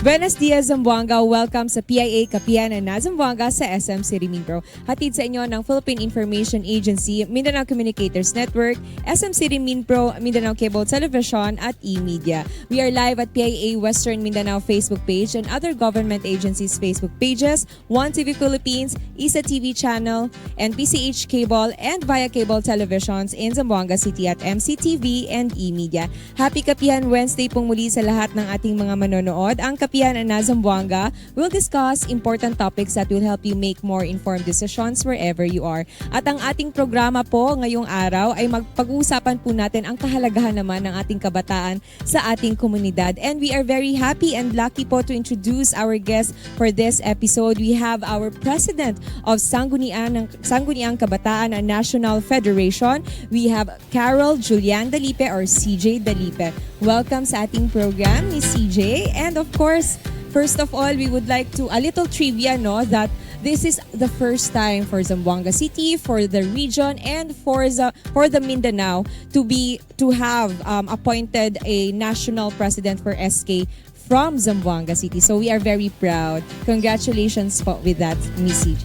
Buenos dias, Zamboanga. Welcome sa PIA Kapihan na Zamboanga sa SM City Mindpro. Hatid sa inyo ng Philippine Information Agency, Mindanao Communicators Network, SM City Mindpro, Mindanao Cable Television at e-media. We are live at PIA Western Mindanao Facebook page and other government agencies' Facebook pages, One TV Philippines, ISA TV channel, and PCH Cable and via cable televisions in Zamboanga City at MCTV and e-media. Happy Kapihan Wednesday pong muli sa lahat ng ating mga manonood. Ang Kapihan na Zamboanga will discuss important topics that will help you make more informed decisions wherever you are. At ang ating programa po ngayong araw ay magpag-uusapan po natin ang kahalagahan naman ng ating kabataan sa ating komunidad. And we are very happy and lucky po to introduce our guest for this episode. We have our President of Sangguniang Kabataan National Federation. We have Carol Julian Dalipe or Cj Dalipe. Welcome sa ating program ni CJ. And of course, first of all, we would like to a little trivia that this is the first time for Zamboanga City, for the region, and for the Mindanao to have appointed a national president for SK from Zamboanga City. So we are very proud. Congratulations po with that, Miss CJ.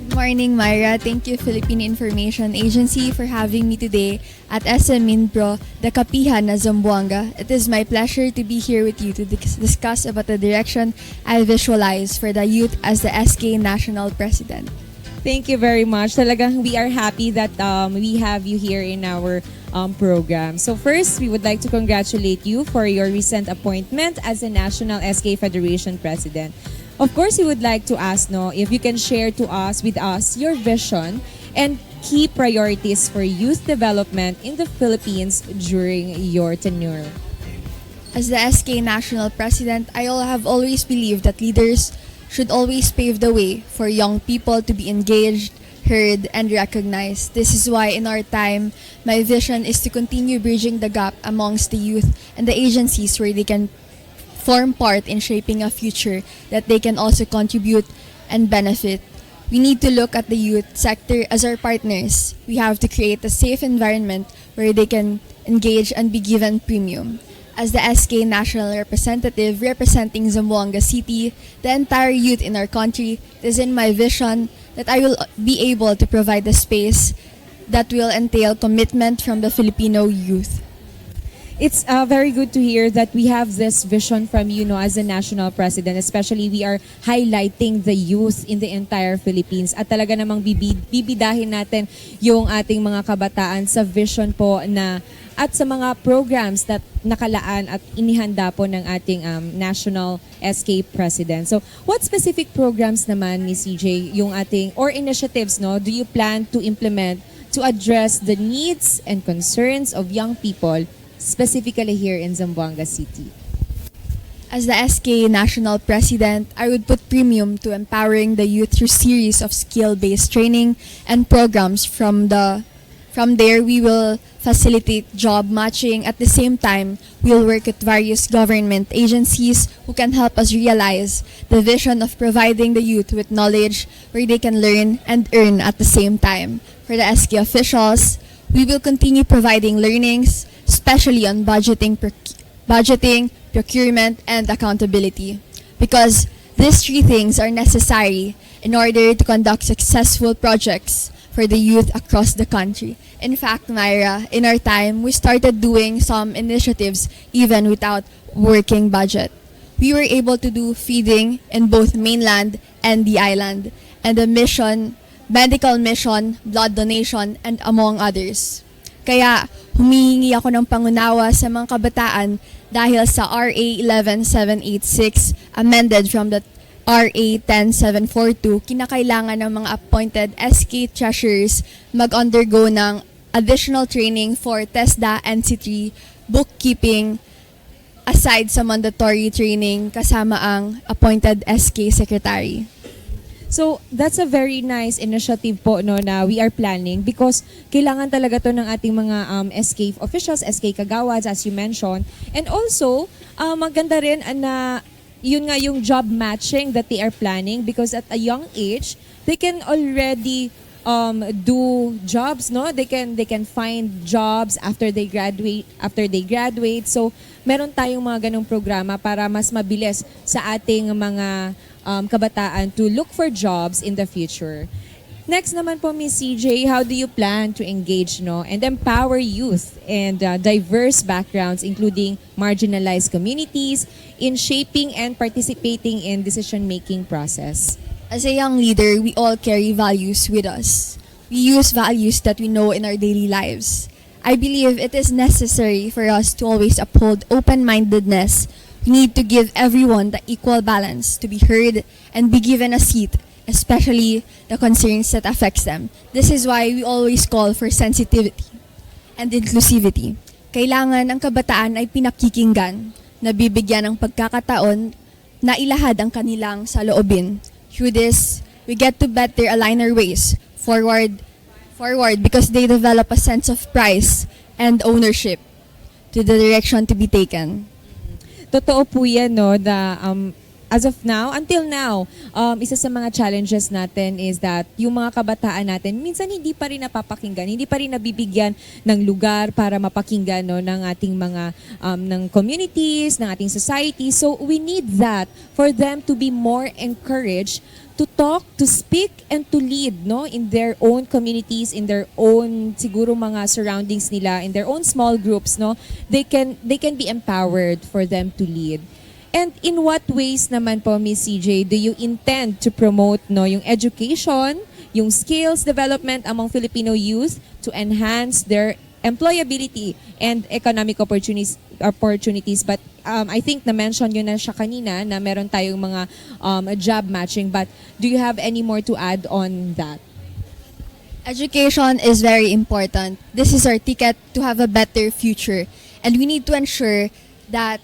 Good morning, Myra. Thank you, Philippine Information Agency, for having me today at SM Mindpro, the Kapihan na Zamboanga. It is my pleasure to be here with you to discuss about the direction I visualize for the youth as the SK National President. Thank you very much. Talagang we are happy that we have you here in our program. So first, we would like to congratulate you for your recent appointment as the National SK Federation President. Of course, we would like to ask if you can share with us your vision and key priorities for youth development in the Philippines during your tenure. As the SK National President, I have always believed that leaders should always pave the way for young people to be engaged, heard, and recognized. This is why in our time, my vision is to continue bridging the gap amongst the youth and the agencies where they can form part in shaping a future that they can also contribute and benefit. We need to look at the youth sector as our partners. We have to create a safe environment where they can engage and be given premium. As the SK National Representative representing Zamboanga City, the entire youth in our country, it is in my vision that I will be able to provide a space that will entail commitment from the Filipino youth. It's very good to hear that we have this vision from you as a national president. Especially we are highlighting the youth in the entire Philippines. At talaga namang bibidahin natin yung ating mga kabataan sa vision po at sa mga programs that nakalaan at inihanda po ng ating national SK president. So what specific programs naman ni CJ yung ating or initiatives do you plan to implement to address the needs and concerns of young people specifically here in Zamboanga City? As the SK National President, I would put premium to empowering the youth through series of skill-based training and programs. From there, we will facilitate job matching. At the same time, we'll work with various government agencies who can help us realize the vision of providing the youth with knowledge where they can learn and earn at the same time. For the SK officials, we will continue providing learnings, especially on budgeting, procurement, and accountability. Because these three things are necessary in order to conduct successful projects for the youth across the country. In fact, Myra, in our time, we started doing some initiatives even without working budget. We were able to do feeding in both mainland and the island, and the medical mission, blood donation, and among others. Kaya humihingi ako ng pangunawa sa mga kabataan dahil sa RA 11786 amended from the RA 10742, kinakailangan ng mga appointed SK treasurers mag-undergo ng additional training for TESDA, NC3, bookkeeping, aside sa mandatory training kasama ang appointed SK secretary. So, that's a very nice initiative po na we are planning because kailangan talaga to ng ating mga SK officials, SK kagawads as you mentioned. And also, maganda rin na yun nga yung job matching that they are planning because at a young age, they can already do jobs, no? They can find jobs after they graduate. So meron tayong mga ganong programa para mas mabilis sa ating mga kabataan to look for jobs in the future. Next naman po, Ms. CJ, how do you plan to engage, no, and empower youth and diverse backgrounds, including marginalized communities, in shaping and participating in decision-making process? As a young leader, we all carry values with us. We use values that we know in our daily lives. I believe it is necessary for us to always uphold open-mindedness. We need to give everyone the equal balance to be heard and be given a seat, especially the concerns that affects them. This is why we always call for sensitivity and inclusivity. Kailangan ang kabataan ay pinakikinggan, nabibigyan ng pagkakataon na ilahad ang kanilang saloobin. Through this, we get to better align our ways forward because they develop a sense of pride and ownership to the direction to be taken. Totoo po yan, no, as of now, until now, isa sa mga challenges natin is that yung mga kabataan natin, minsan hindi pa rin napapakinggan, hindi pa rin nabibigyan ng lugar para mapakinggan, no, ng ating mga ng communities, ng ating society. So we need that for them to be more encouraged to talk, to speak, and to lead, no, in their own communities, in their own siguro mga surroundings nila, in their own small groups, no. They can be empowered for them to lead. And in what ways naman po, Ms. CJ, do you intend to promote, no, yung education, yung skills development among Filipino youth to enhance their employability and economic opportunities? But I think na-mention yun na siya kanina na meron tayong mga job matching. But do you have any more to add on that? Education is very important. This is our ticket to have a better future. And we need to ensure that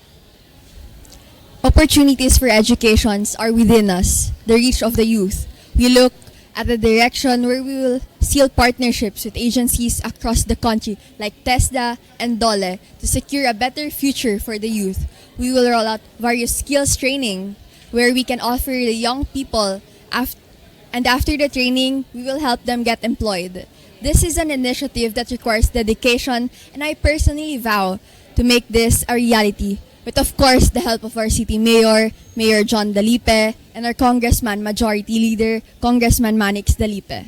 opportunities for educations are within us, the reach of the youth. We look at the direction where we will seal partnerships with agencies across the country like TESDA and DOLE to secure a better future for the youth. We will roll out various skills training where we can offer the young people and after the training, we will help them get employed. This is an initiative that requires dedication, and I personally vow to make this a reality, with of course the help of our City Mayor, Mayor John Dalipe, and our Congressman Majority Leader, Congressman Manix Dalipe.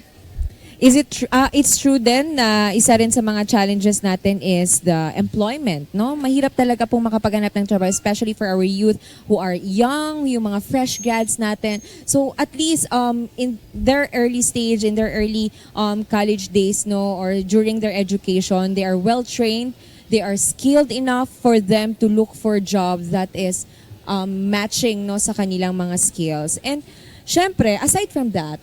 Is it it's true din na isa rin sa mga challenges natin is the employment, no? Mahirap talaga pong makapaghanap ng trabaho, especially for our youth who are young, yung mga fresh grads natin. So at least in their early stage, in their early college days, no, or during their education, they are well trained. They are skilled enough for them to look for jobs that is matching, no, sa kanilang mga skills. And syempre, aside from the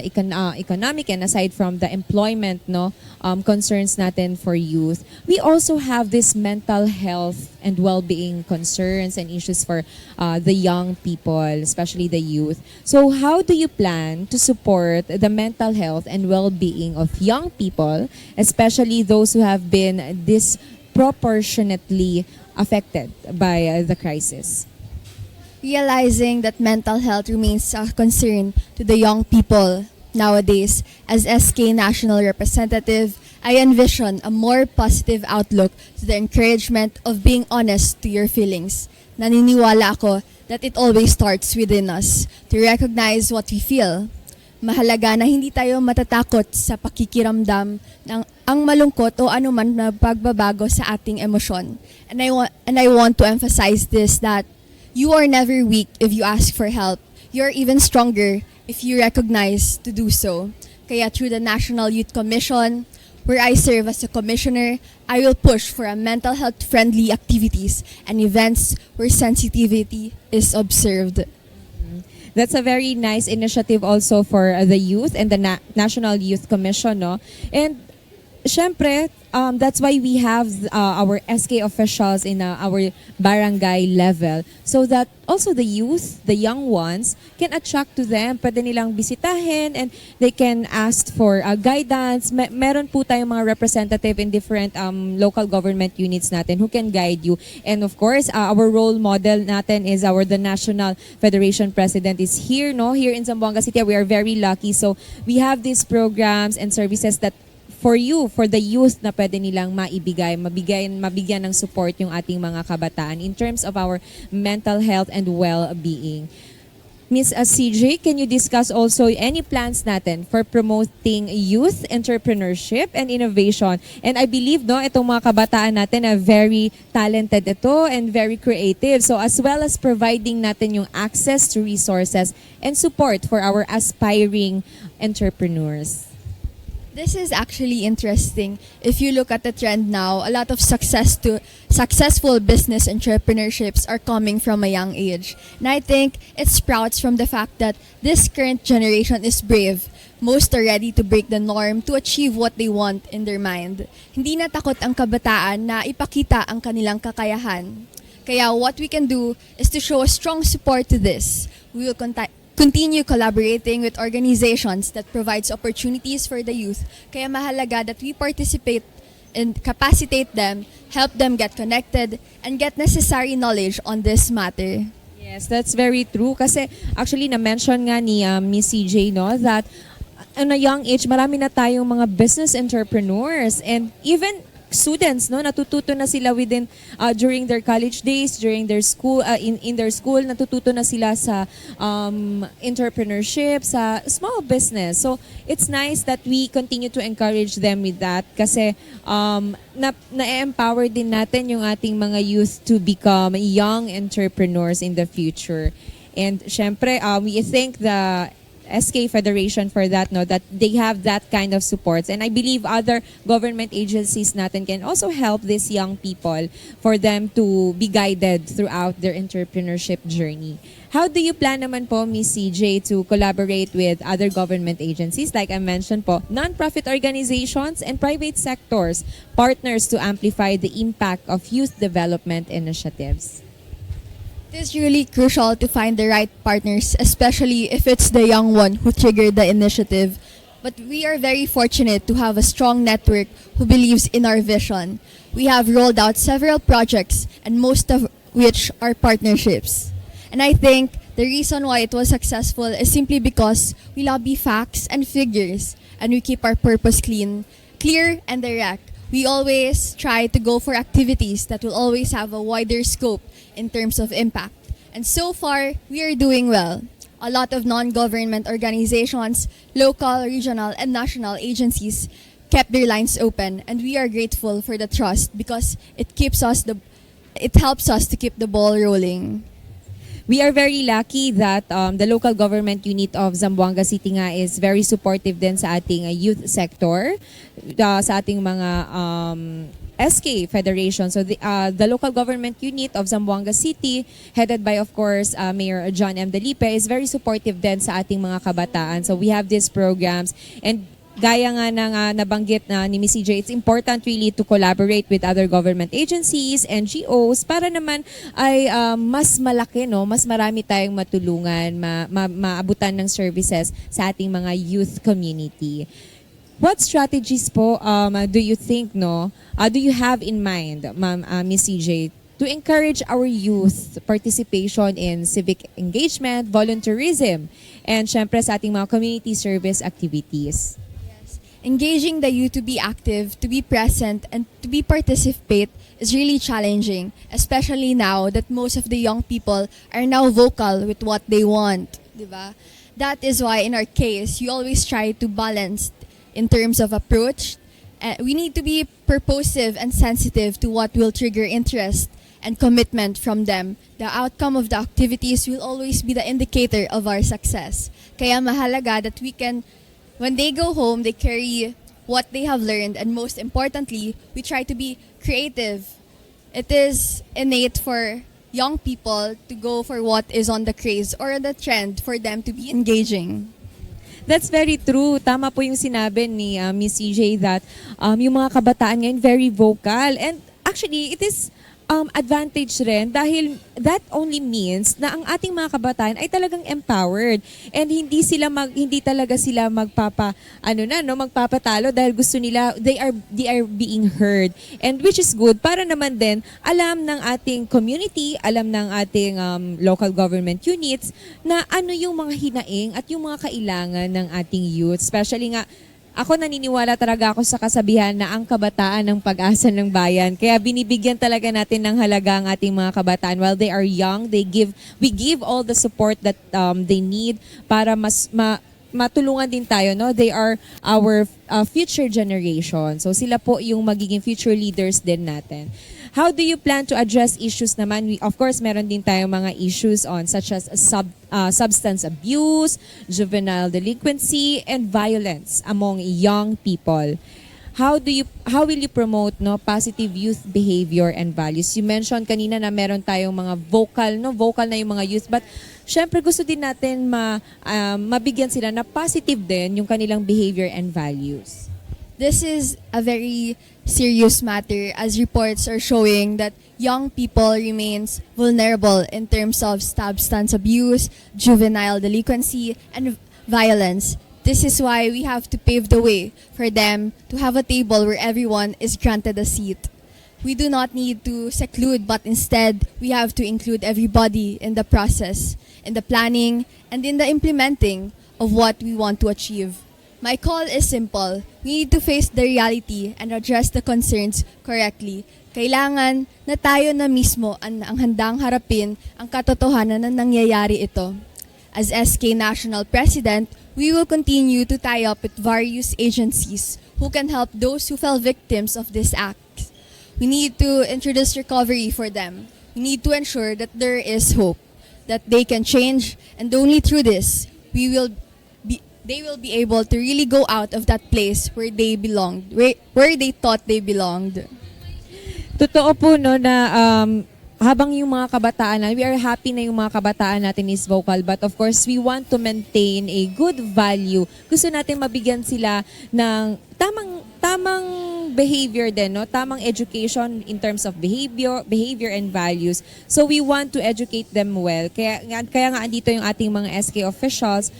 economic and aside from the employment, no, concerns natin for youth, we also have this mental health and well-being concerns and issues for the young people, especially the youth. So how do you plan to support the mental health and well-being of young people, especially those who have been disproportionately affected by the crisis? Realizing that mental health remains a concern to the young people nowadays, as SK National Representative, I envision a more positive outlook to the encouragement of being honest to your feelings. Naniniwala ako that it always starts within us to recognize what we feel. Mahalaga na hindi tayo matatakot sa pakikiramdam ng ang malungkot o anuman na pagbabago sa ating emosyon. And I want to emphasize this, that you are never weak if you ask for help. You are even stronger if you recognize to do so. Kaya through the National Youth Commission, where I serve as a commissioner, I will push for a mental health friendly activities and events where sensitivity is observed. That's a very nice initiative also for the youth and the National Youth Commission, no? And syempre, that's why we have our SK officials in our barangay level so that also the youth, the young ones, can attract to them. Pwede nilang bisitahin and they can ask for guidance. Meron po tayong mga representative in different local government units natin who can guide you. And of course, our role model natin is the National Federation President is here, no? Here in Zamboanga City. We are very lucky. So we have these programs and services that for you, for the youth na pwede nilang mabigyan ng support yung ating mga kabataan in terms of our mental health and well-being. Ms. CJ, can you discuss also any plans natin for promoting youth entrepreneurship and innovation? And I believe itong mga kabataan natin are very talented ito and very creative. So as well as providing natin yung access to resources and support for our aspiring entrepreneurs. This is actually interesting. If you look at the trend now, a lot of successful business entrepreneurships are coming from a young age. And I think it sprouts from the fact that this current generation is brave. Most are ready to break the norm to achieve what they want in their mind. Hindi na takot ang kabataan na ipakita ang kanilang kakayahan. Kaya what we can do is to show a strong support to this. We will continue collaborating with organizations that provides opportunities for the youth. Kaya mahalaga that we participate and capacitate them, help them get connected, and get necessary knowledge on this matter. Yes, that's very true. Kasi actually na-mention nga ni Miss CJ that at a young age, marami na tayong mga business entrepreneurs and even students, natututo na sila during their college days, during their school, in their school, natututo na sila sa entrepreneurship, sa small business. So it's nice that we continue to encourage them with that kasi na-empower din natin yung ating mga youth to become young entrepreneurs in the future. And syempre, we thank the SK Federation for that, that they have that kind of supports. And I believe other government agencies natin can also help these young people for them to be guided throughout their entrepreneurship journey. How do you plan naman po, Ms. CJ, to collaborate with other government agencies, like I mentioned po, non-profit organizations and private sectors, partners to amplify the impact of youth development initiatives? It is really crucial to find the right partners, especially if it's the young one who triggered the initiative. But we are very fortunate to have a strong network who believes in our vision. We have rolled out several projects, and most of which are partnerships. And I think the reason why it was successful is simply because we lobby facts and figures, and we keep our purpose clear and direct. We always try to go for activities that will always have a wider scope in terms of impact. And so far, we are doing well. A lot of non-government organizations, local, regional, and national agencies kept their lines open, and we are grateful for the trust because it helps us to keep the ball rolling. We are very lucky that the local government unit of Zamboanga City nga is very supportive din sa ating youth sector, sa ating mga SK Federation. So the local government unit of Zamboanga City, headed by of course Mayor John M. Dalipe, is very supportive din sa ating mga kabataan. So we have these programs, and gaya nga ng nabanggit na ni Ms. CJ, it's important really to collaborate with other government agencies, NGOs, para naman ay mas malaki, mas marami tayong matulungan, maabutan ng services sa ating mga youth community. What strategies po do you think, do you have in mind, Ms. CJ, to encourage our youth participation in civic engagement, volunteerism, and syempre sa ating mga community service activities? Engaging the youth to be active, to be present, and to be participate is really challenging, especially now that most of the young people are now vocal with what they want, diba? That is why in our case, you always try to balance in terms of approach. We need to be purposive and sensitive to what will trigger interest and commitment from them. The outcome of the activities will always be the indicator of our success. Kaya mahalaga that we can, when they go home, they carry what they have learned, and most importantly, we try to be creative. It is innate for young people to go for what is on the craze or the trend for them to be engaging. That's very true. Tama po yung sinabi ni Miss CJ that yung mga kabataan ngayon very vocal. And actually, it is advantage rin dahil that only means na ang ating mga kabataan ay talagang empowered and hindi talaga sila magpapatalo dahil gusto nila they are being heard, and which is good para naman din alam ng ating community, alam ng ating local government units na ano yung mga hinaing at yung mga kailangan ng ating youth, especially nga. Ako naniniwala talaga ako sa kasabihan na ang kabataan ng pag-asa ng bayan. Kaya binibigyan talaga natin ng halaga ang ating mga kabataan. While they are young, we give all the support that they need para matulungan din tayo. No? They are our future generation. So sila po yung magiging future leaders din natin. How do you plan to address issues naman? Of course, meron din tayong mga issues on such as substance abuse, juvenile delinquency, and violence among young people. How will you promote positive youth behavior and values? You mentioned kanina na meron tayong mga vocal na yung mga youth, but syempre gusto din natin mabigyan sila na positive din yung kanilang behavior and values. This is a very serious matter as reports are showing that young people remains vulnerable in terms of substance abuse, juvenile delinquency, and violence. This is why we have to pave the way for them to have a table where everyone is granted a seat. We do not need to seclude, but instead we have to include everybody in the process, in the planning, and in the implementing of what we want to achieve. My call is simple. We need to face the reality and address the concerns correctly. Kailangan na tayo na mismo ang handang harapin ang katotohanan na nangyayari ito. As SK National President, we will continue to tie up with various agencies who can help those who fell victims of this act. We need to introduce recovery for them. We need to ensure that there is hope, that they can change, and only through this, they will be able to really go out of that place where they belonged, where they thought they belonged. Totoo po na habang yung mga kabataan, we are happy na yung mga kabataan natin is vocal, but of course we want to maintain a good value. Gusto natin mabigyan sila ng tamang behavior din, no? Tamang education in terms of behavior and values. So we want to educate them well. Kaya nga andito yung ating mga SK officials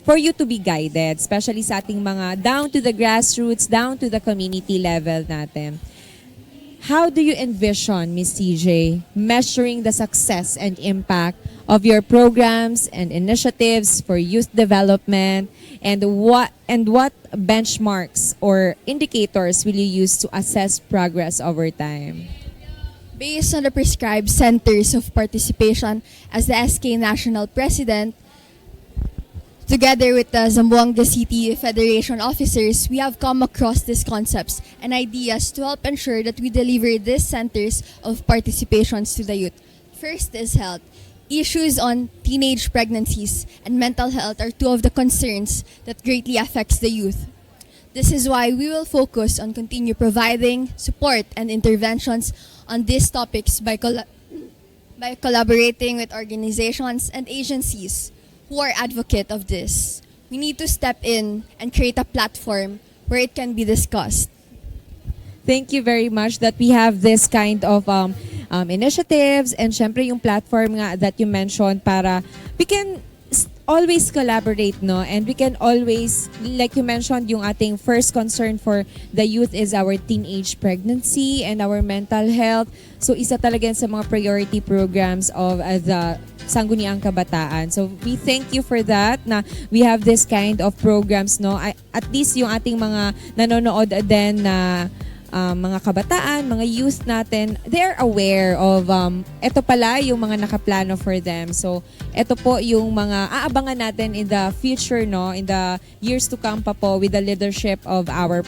for you to be guided, especially sa ating mga down to the grassroots, down to the community level natin. How do you envision, Ms. CJ, measuring the success and impact of your programs and initiatives for youth development, and what benchmarks or indicators will you use to assess progress over time? Based on the prescribed centers of participation, as the SK National President, together with the Zamboanga City Federation officers, we have come across these concepts and ideas to help ensure that we deliver these centers of participations to the youth. First is health. Issues on teenage pregnancies and mental health are two of the concerns that greatly affects the youth. This is why we will focus on continue providing support and interventions on these topics by collaborating with organizations and agencies who are advocate of this. We need to step in and create a platform where it can be discussed. Thank you very much that we have this kind of initiatives and syempre yung platform nga that you mentioned para we can always collaborate, no? And we can always, like you mentioned, yung ating first concern for the youth is our teenage pregnancy and our mental health. So isa talaga sa mga priority programs of the Sangguniang Kabataan. So we thank you for that na we have this kind of programs, no? At least yung ating mga nanonood din na mga kabataan, mga youth natin, they're aware of ito pala yung mga nakaplano for them. So ito po yung mga aabangan natin in the future, no, in the years to come pa po with the leadership of our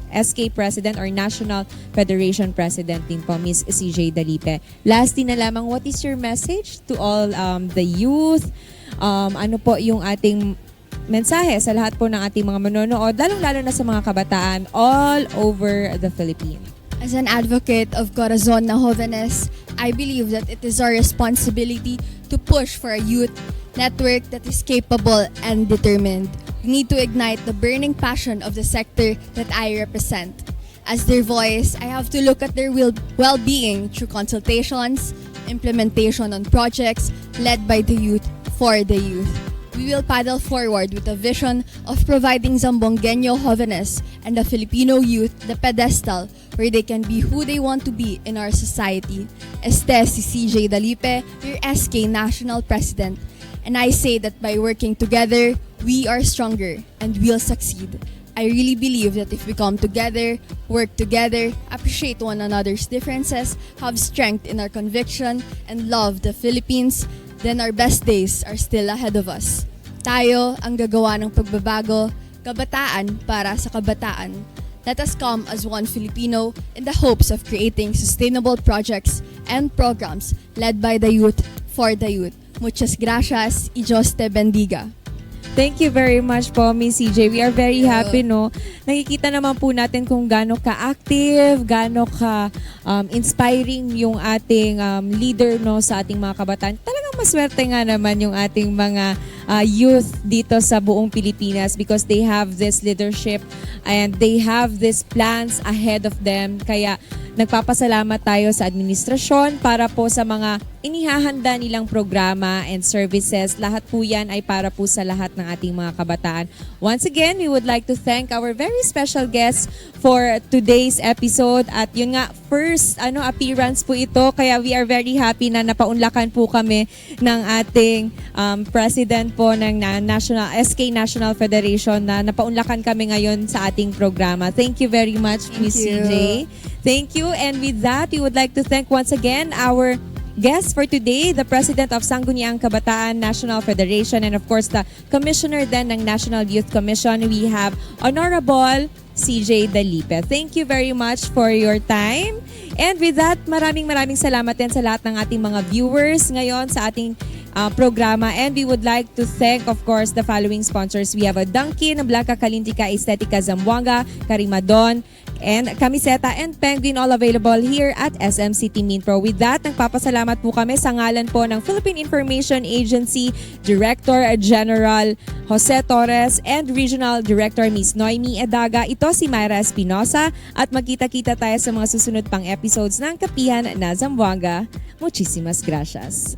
SK President or National Federation President din po, Ms. Cj Dalipe. Lastly na lamang, what is your message to all the youth? Ano po yung ating mensahe sa lahat po ng ating mga manonood, lalong-lalo na sa mga kabataan all over the Philippines? As an advocate of Corazon na Jóvenes, I believe that it is our responsibility to push for a youth network that is capable and determined. We need to ignite the burning passion of the sector that I represent. As their voice, I have to look at their well-being through consultations, implementation on projects led by the youth for the youth. We will paddle forward with a vision of providing Zamboangueño jóvenes and the Filipino youth the pedestal where they can be who they want to be in our society. Este si Cj Dalipe, your SK National President. And I say that by working together, we are stronger and we'll succeed. I really believe that if we come together, work together, appreciate one another's differences, have strength in our conviction, and love the Philippines, then our best days are still ahead of us. Tayo ang gagawa ng pagbabago, kabataan para sa kabataan. Let us come as one Filipino in the hopes of creating sustainable projects and programs led by the youth for the youth. Muchas gracias y Diyos te bendiga. Thank you very much po, Miss CJ. We are very happy, no? Nakikita naman po natin kung gaano ka-active, gaano ka-inspiring yung ating leader, no, sa ating mga kabataan. Talagang maswerte nga naman yung ating mga youth dito sa buong Pilipinas because they have this leadership and they have these plans ahead of them. Kaya nagpapasalamat tayo sa administrasyon para po sa mga inihahanda nilang programa and services. Lahat po yan ay para po sa lahat ng ating mga kabataan. Once again, we would like to thank our very special guests for today's episode. At yun nga, first appearance po ito. Kaya we are very happy na napaunlakan po kami ng ating president po ng SK National Federation na napaunlakan kami ngayon sa ating programa. Thank you very much, Miss CJ. Thank you. And with that, we would like to thank once again our guest for today, the President of Sangguniang Kabataan National Federation and of course the Commissioner then ng National Youth Commission. We have Honorable Cj Dalipe. Thank you very much for your time. And with that, maraming salamat din sa lahat ng ating mga viewers ngayon sa ating programa. And we would like to thank, of course, the following sponsors. We have a Dunkin, Blanca Kalintika, Estetica Zamboanga, Karimadon, and Camiseta and Penguin, all available here at SM City Mindpro. With that, nagpapasalamat po kami sa ngalan po ng Philippine Information Agency Director General Jose Torres and Regional Director Ms. Noemi Edaga. Ito si Myra Espinosa at magkita-kita tayo sa mga susunod pang episodes ng Kapihan na Zamboanga. Muchísimas gracias.